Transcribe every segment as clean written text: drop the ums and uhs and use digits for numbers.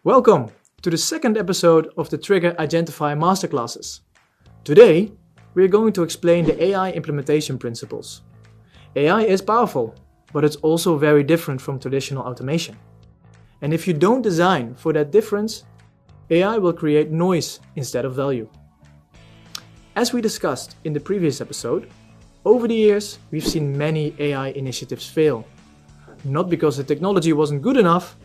Welcome to the second episode of the Triggre Agentify Masterclasses. Today, we are going to explain the AI implementation principles. AI is powerful, but it's also very different from traditional automation. And if you don't design for that difference, AI will create noise instead of value. As we discussed in the previous episode, over the years, we've seen many AI initiatives fail. Not because the technology wasn't good enough,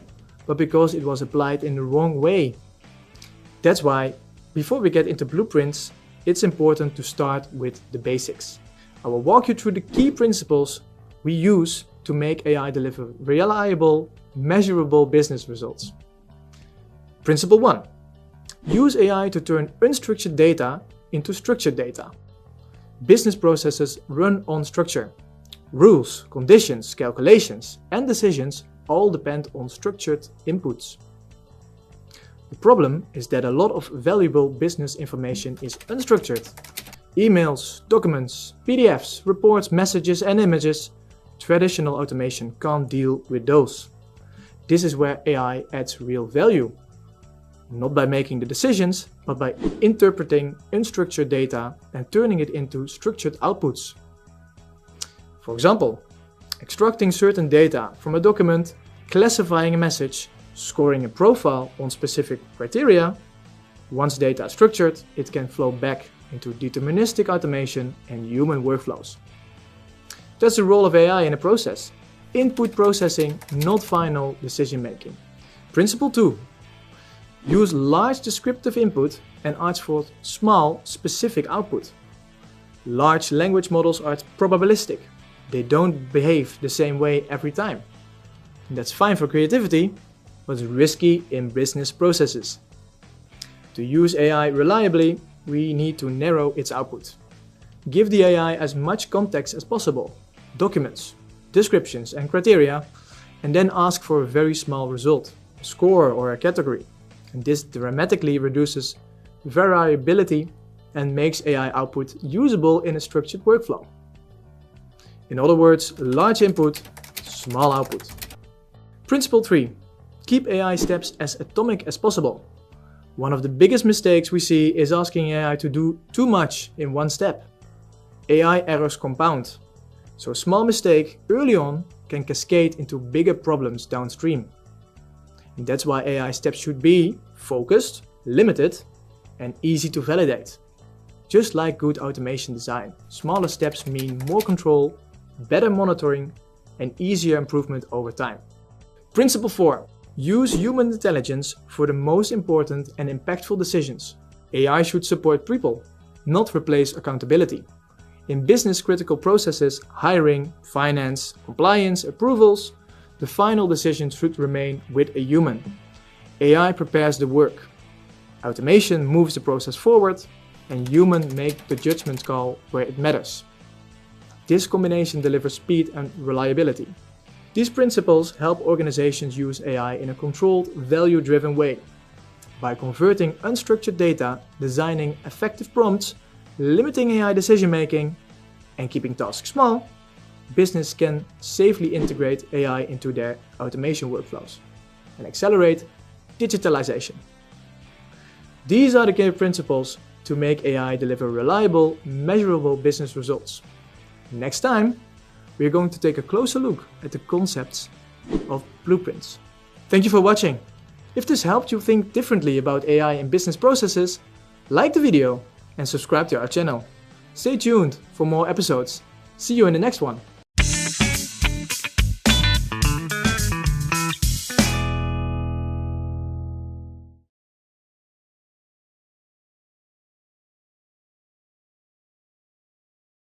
but because it was applied in the wrong way. That's why, before we get into blueprints, it's important to start with the basics. I will walk you through the key principles we use to make AI deliver reliable, measurable business results. Principle 1. Use AI to turn unstructured data into structured data. Business processes run on structure. Rules, conditions, calculations, and decisions all depend on structured inputs. The problem is that a lot of valuable business information is unstructured. Emails, documents, PDFs, reports, messages, and images. Traditional automation can't deal with those. This is where AI adds real value. Not by making the decisions, but by interpreting unstructured data and turning it into structured outputs. For example, extracting certain data from a document, classifying a message, scoring a profile on specific criteria. Once data is structured, it can flow back into deterministic automation and human workflows. That's the role of AI in a process. Input processing, not final decision making. Principle 2. Use large descriptive input and ask for small specific output. Large language models are probabilistic. They don't behave the same way every time. That's fine for creativity, but risky in business processes. To use AI reliably, we need to narrow its output. Give the AI as much context as possible, documents, descriptions, and criteria, and then ask for a very small result, a score or a category. And this dramatically reduces variability and makes AI output usable in a structured workflow. In other words, large input, small output. Principle 3. Keep AI steps as atomic as possible. One of the biggest mistakes we see is asking AI to do too much in one step. AI errors compound, so a small mistake early on can cascade into bigger problems downstream. And that's why AI steps should be focused, limited, and easy to validate. Just like good automation design, smaller steps mean more control, better monitoring, and easier improvement over time. Principle 4. Use human intelligence for the most important and impactful decisions. AI should support people, not replace accountability. In business critical processes, hiring, finance, compliance, approvals, the final decision should remain with a human. AI prepares the work. Automation moves the process forward, and humans make the judgment call where it matters. This combination delivers speed and reliability. These principles help organizations use AI in a controlled, value-driven way. By converting unstructured data, designing effective prompts, limiting AI decision-making, and keeping tasks small, business can safely integrate AI into their automation workflows and accelerate digitalization. These are the key principles to make AI deliver reliable, measurable business results. Next time, we are going to take a closer look at the concepts of blueprints. Thank you for watching. If this helped you think differently about AI in business processes, like the video and subscribe to our channel. Stay tuned for more episodes. See you in the next one.